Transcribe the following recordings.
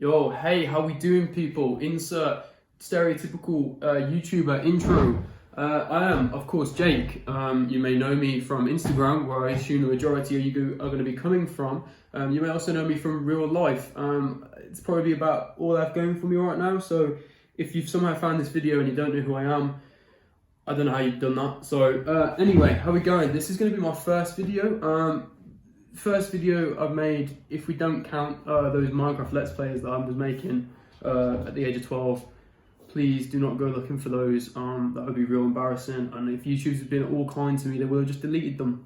Yo, hey, how we doing, people? Insert stereotypical YouTuber intro. I am, of course, Jake. You may know me from Instagram, where I assume the majority of you are going to be coming from. You may also know me from real life. It's probably about all I've going for me right now. So if you've somehow found this video and you don't know who I am, I don't know how you've done that. So anyway, how we going? This is going to be my first video. First video I've made, if we don't count those Minecraft Let's Plays that I was making at the age of 12. Please do not go looking for those. That would be real embarrassing. And if YouTube's been all kind to me, they would have just deleted them.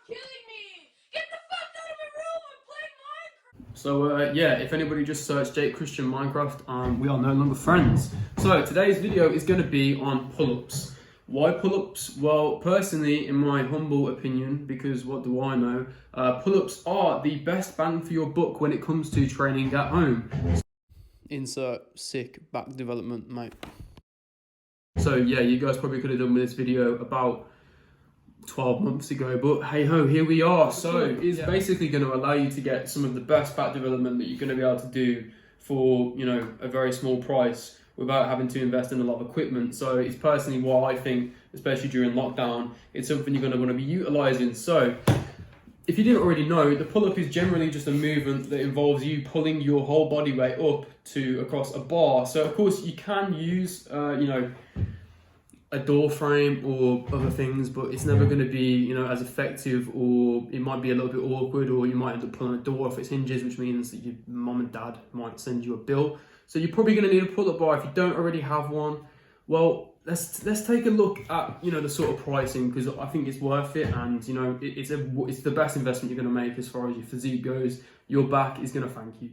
Killing me! Get the fuck out of my room! I'm playing Minecraft! So yeah, if anybody just searched Jake Christian Minecraft, we are no longer friends. So today's video is going to be on pull-ups. Why pull-ups? Well, personally, in my humble opinion, because what do I know, pull-ups are the best bang for your buck when it comes to training at home. Insert sick back development, mate. So yeah, you guys probably could have done with this video about 12 months ago, but hey ho, here we are. So it's basically going to allow you to get some of the best back development that you're going to be able to do for, you know, a very small price without having to invest in a lot of equipment. So it's personally why I think, especially during lockdown, it's something you're going to want to be utilizing. So if you didn't already know, the pull-up is generally just a movement that involves you pulling your whole body weight up to across a bar. So of course you can use, you know, a door frame or other things, but it's never going to be, you know, as effective, or it might be a little bit awkward, or you might end up pulling a door off its hinges, which means that your mum and dad might send you a bill. So you're probably going to need a pull-up bar if you don't already have one. Well, let's take a look at, you know, the sort of pricing, because I think it's worth it, and you know it's the best investment you're going to make as far as your physique goes. Your back is going to thank you.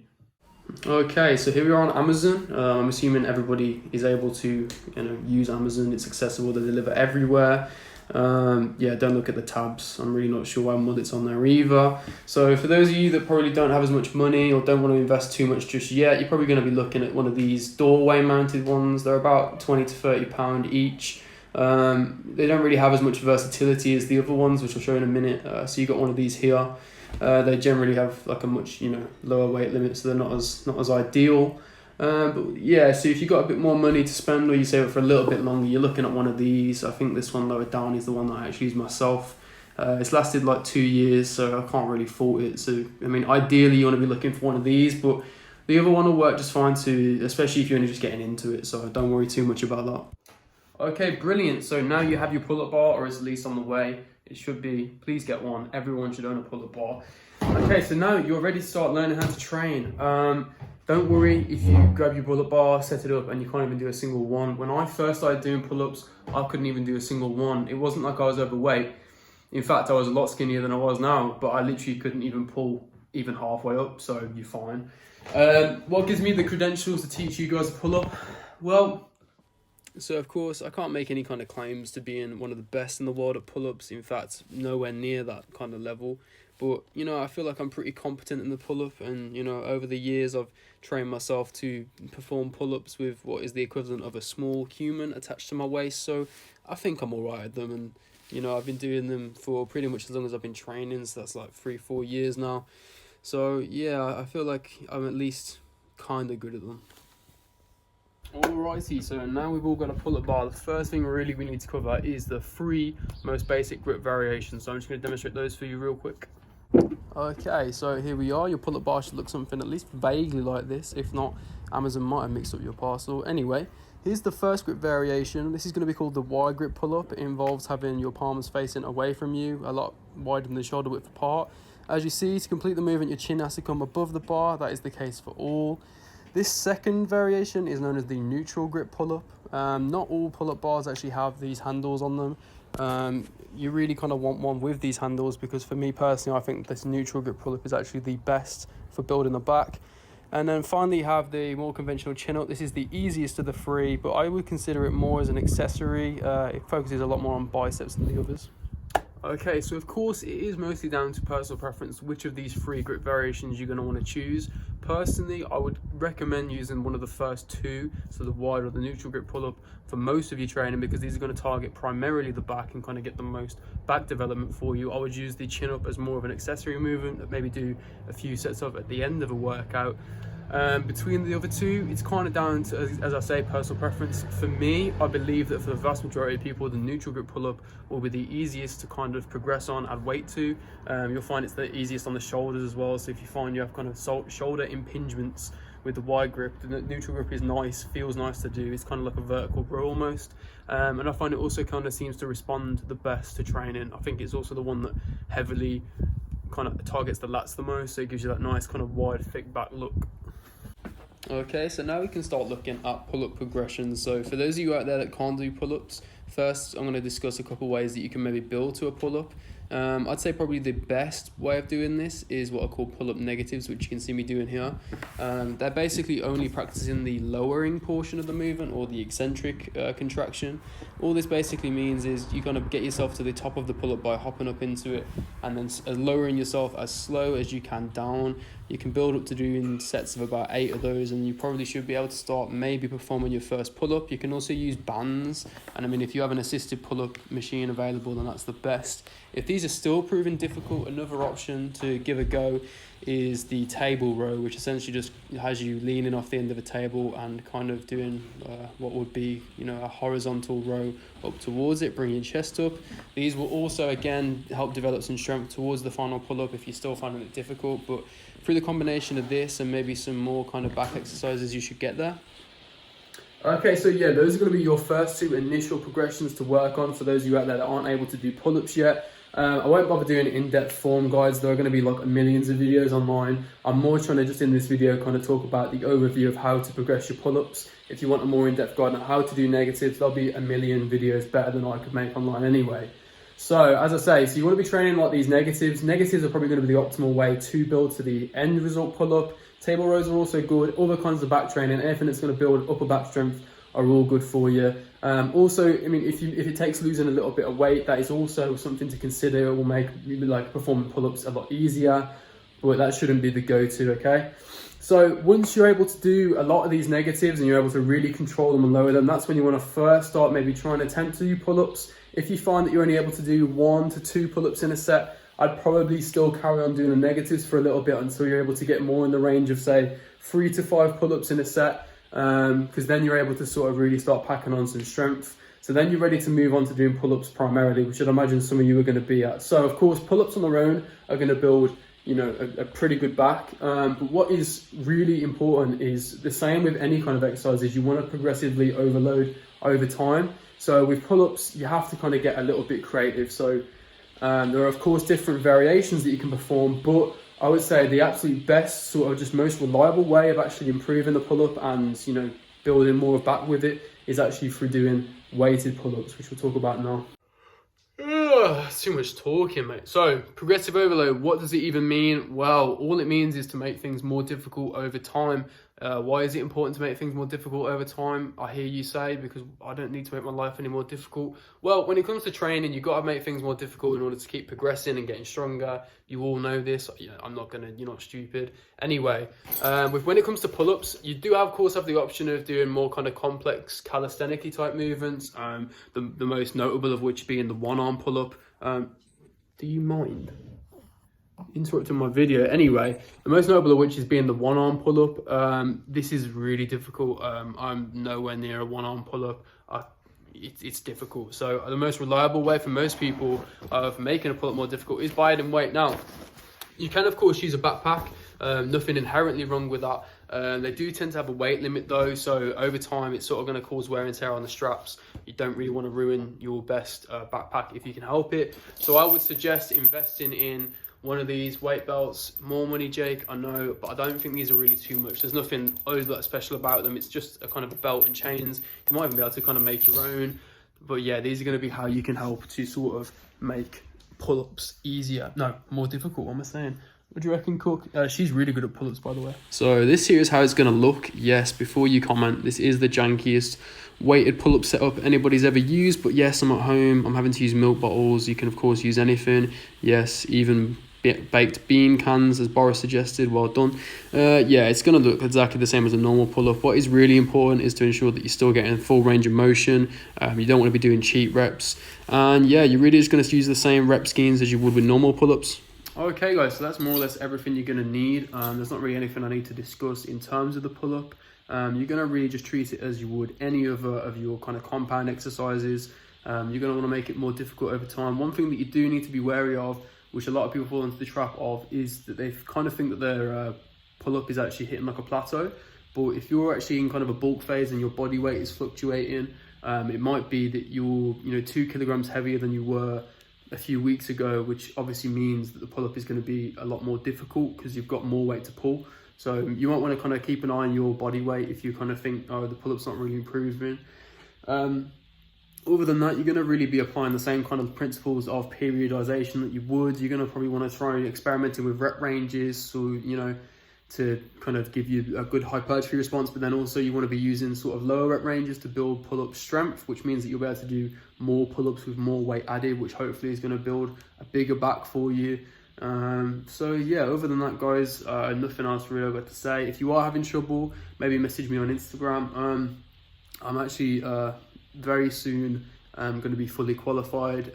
Okay, so here we are on Amazon. I'm assuming everybody is able to, you know, use Amazon. It's accessible. They deliver everywhere. Yeah, don't look at the tabs. I'm really not sure why mud it's on there either. So for those of you that probably don't have as much money or don't want to invest too much just yet, you're probably going to be looking at one of these doorway mounted ones. They're about 20 to 30 pound each. They don't really have as much versatility as the other ones, which I'll show in a minute. So you got one of these here. They generally have like a much, you know, lower weight limit, so they're not as ideal. But yeah, so if you've got a bit more money to spend, or you save it for a little bit longer, you're looking at one of these. I think this one lower down is the one that I actually use myself. It's lasted like 2 years, so I can't really fault it. So I mean, ideally you want to be looking for one of these, but the other one will work just fine too, especially if you're only just getting into it, so don't worry too much about that. Okay, brilliant. So now you have your pull-up bar, or is at least on the way. It should be. Please get one. Everyone should own a pull-up bar. Okay, so now you're ready to start learning how to train. Don't worry if you grab your pull-up bar, set it up, and you can't even do a single one. When I first started doing pull-ups, I couldn't even do a single one. It wasn't like I was overweight. In fact, I was a lot skinnier than I was now, but I literally couldn't even pull even halfway up, so you're fine. What gives me the credentials to teach you guys to pull up? Well, so of course, I can't make any kind of claims to being one of the best in the world at pull-ups. In fact, nowhere near that kind of level. But, you know, I feel like I'm pretty competent in the pull-up, and, you know, over the years I've trained myself to perform pull-ups with what is the equivalent of a small human attached to my waist. So I think I'm all right at them, and, you know, I've been doing them for pretty much as long as I've been training, so that's like 3-4 years now. So, yeah, I feel like I'm at least kind of good at them. Alrighty, so now we've all got a pull-up bar. The first thing really we need to cover is the 3 most basic grip variations. So I'm just going to demonstrate those for you real quick. Okay, so here we are. Your pull-up bar should look something at least vaguely like this. If not, Amazon might have mixed up your parcel. Anyway, here's the first grip variation. This is going to be called the wide grip pull-up. It involves having your palms facing away from you, a lot wider than the shoulder width apart. As you see, to complete the movement, your chin has to come above the bar. That is the case for all. This second variation is known as the neutral grip pull-up. Not all pull-up bars actually have these handles on them. You really kind of want one with these handles, because for me personally, I think this neutral grip pull-up is actually the best for building the back. And then finally you have the more conventional chin-up. This is the easiest of the 3, but I would consider it more as an accessory. It focuses a lot more on biceps than the others. Okay, so of course it is mostly down to personal preference which of these three grip variations you're going to want to choose. Personally, I would recommend using one of the first two, so the wide or the neutral grip pull-up, for most of your training, because these are going to target primarily the back and kind of get the most back development for you. I would use the chin up as more of an accessory movement, maybe do a few sets of at the end of a workout. Between the other two, it's kind of down to, as I say, personal preference. For me, I believe that for the vast majority of people, the neutral grip pull-up will be the easiest to kind of progress on, add weight to. You'll find it's the easiest on the shoulders as well. So if you find you have kind of shoulder impingements with the wide grip, the neutral grip is nice, feels nice to do. It's kind of like a vertical row almost. And I find it also kind of seems to respond the best to training. I think it's also the one that heavily kind of targets the lats the most, so it gives you that nice kind of wide, thick back look. Okay, so now we can start looking at pull-up progressions. So for those of you out there that can't do pull-ups, first I'm going to discuss a couple ways that you can maybe build to a pull-up. I'd say probably the best way of doing this is what I call pull-up negatives, which you can see me doing here. They're basically only practicing the lowering portion of the movement, or the eccentric contraction. All this basically means is you kind of get yourself to the top of the pull-up by hopping up into it, and then lowering yourself as slow as you can down. You can build up to doing sets of about 8 of those, and you probably should be able to start maybe performing your first pull-up. You can also use bands, and I mean, if you have an assisted pull-up machine available, then that's the best. If these are still proving difficult, another option to give a go is the table row, which essentially just has you leaning off the end of a table and kind of doing what would be, you know, a horizontal row up towards it, bring your chest up. These will also, again, help develop some strength towards the final pull-up if you're still finding it difficult, but through the combination of this and maybe some more kind of back exercises, you should get there. Okay, so yeah, those are going to be your first two initial progressions to work on for those of you out there that aren't able to do pull-ups yet. I won't bother doing in-depth form guides. There are going to be like millions of videos online. I'm more trying to just in this video kind of talk about the overview of how to progress your pull-ups. If you want a more in-depth guide on how to do negatives, there'll be a million videos better than I could make online anyway. So as I say, so you want to be training like these negatives. Negatives are probably going to be the optimal way to build to the end result pull-up. Table rows are also good. Other kinds of back training, anything that's going to build upper back strength, are all good for you. Also, I mean, if it takes losing a little bit of weight, that is also something to consider. It will make like performing pull-ups a lot easier, but that shouldn't be the go-to, okay? So once you're able to do a lot of these negatives and you're able to really control them and lower them, that's when you want to first start maybe trying to attempt to do pull-ups. If you find that you're only able to do 1 to 2 pull-ups in a set, I'd probably still carry on doing the negatives for a little bit until you're able to get more in the range of, say, 3 to 5 pull-ups in a set, because then you're able to sort of really start packing on some strength. So then you're ready to move on to doing pull-ups primarily, which I'd imagine some of you are going to be at. So of course, pull-ups on their own are going to build, you know, a pretty good back. But what is really important is the same with any kind of exercises. You want to progressively overload over time. So with pull-ups, you have to kind of get a little bit creative. So there are of course different variations that you can perform, but I would say the absolute best, sort of just most reliable way of actually improving the pull-up and, you know, building more back with it is actually through doing weighted pull-ups, which we'll talk about now. Too much talking, mate. So, progressive overload, what does it even mean? Well, all it means is to make things more difficult over time. Why is it important to make things more difficult over time? I hear you say, because I don't need to make my life any more difficult. Well, when it comes to training, you've got to make things more difficult in order to keep progressing and getting stronger. You all know this. You know, you're not stupid. Anyway, when it comes to pull-ups, you do of course have the option of doing more kind of complex calisthenic type movements. The most notable of which being the one-arm pull-up. Do you mind interrupting my video? Anyway, the most notable of which is being the one-arm pull-up. This is really difficult. I'm nowhere near a one-arm pull-up. It's difficult. So the most reliable way for most people of making a pull-up more difficult is by adding weight. Now, you can of course use a backpack. Nothing inherently wrong with that. They do tend to have a weight limit though, so over time it's sort of going to cause wear and tear on the straps. You don't really want to ruin your best backpack if you can help it. So I would suggest investing in one of these weight belts. More money, Jake, I know, but I don't think these are really too much. There's nothing all that special about them. It's just a kind of a belt and chains. You might even be able to kind of make your own. But yeah, these are going to be how you can help to sort of make pull-ups easier. No, more difficult, what am I saying? What do you reckon, Cook? She's really good at pull-ups, by the way. So this here is how it's going to look. Yes, before you comment, this is the jankiest weighted pull-up setup anybody's ever used. But yes, I'm at home. I'm having to use milk bottles. You can, of course, use anything. Yes, even baked bean cans, as Boris suggested. Well done. Yeah, it's going to look exactly the same as a normal pull-up. What is really important is to ensure that you're still getting full range of motion. You don't want to be doing cheat reps. And yeah, you're really just going to use the same rep schemes as you would with normal pull-ups. Okay guys, so that's more or less everything you're going to need. There's not really anything I need to discuss in terms of the pull-up. You're going to really just treat it as you would any other of your kind of compound exercises. You're going to want to make it more difficult over time. One thing that you do need to be wary of, which a lot of people fall into the trap of, is that they kind of think that their pull-up is actually hitting like a plateau. But if you're actually in kind of a bulk phase and your body weight is fluctuating, it might be that you're 2 kilograms heavier than you were a few weeks ago, which obviously means that the pull-up is going to be a lot more difficult because you've got more weight to pull. So you might want to kind of keep an eye on your body weight if you kind of think, oh, the pull-up's not really improving. Other than that, you're going to really be applying the same kind of principles of periodization that you would. You're going to probably want to try experimenting with rep ranges, so to kind of give you a good hypertrophy response, but then also you want to be using sort of lower rep ranges to build pull-up strength, which means that you'll be able to do more pull-ups with more weight added, which hopefully is going to build a bigger back for you. So yeah, other than that guys, nothing else really I've got to say. If you are having trouble, maybe message me on Instagram. I'm actually very soon going to be fully qualified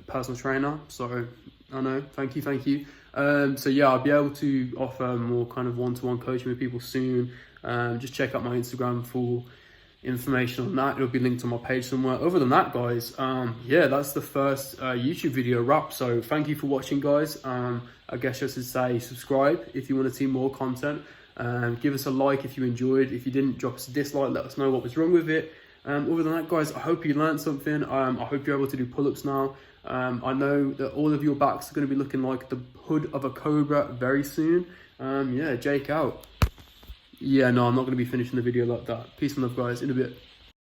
personal trainer, so I know, thank you. So yeah, I'll be able to offer more kind of one-to-one coaching with people soon. Just check out my Instagram for information on that. It'll be linked on my page somewhere. Other than that guys, yeah, that's the first YouTube video wrap. So thank you for watching guys. I guess I should say subscribe if you want to see more content. Give us a like if you enjoyed. If you didn't, drop us a dislike, let us know what was wrong with it. Other than that guys, I hope you learned something. I hope you're able to do pull-ups now. I know that all of your backs are going to be looking like the hood of a cobra very soon. Yeah, Jake out. Yeah, no, I'm not going to be finishing the video like that. Peace and love guys, in a bit.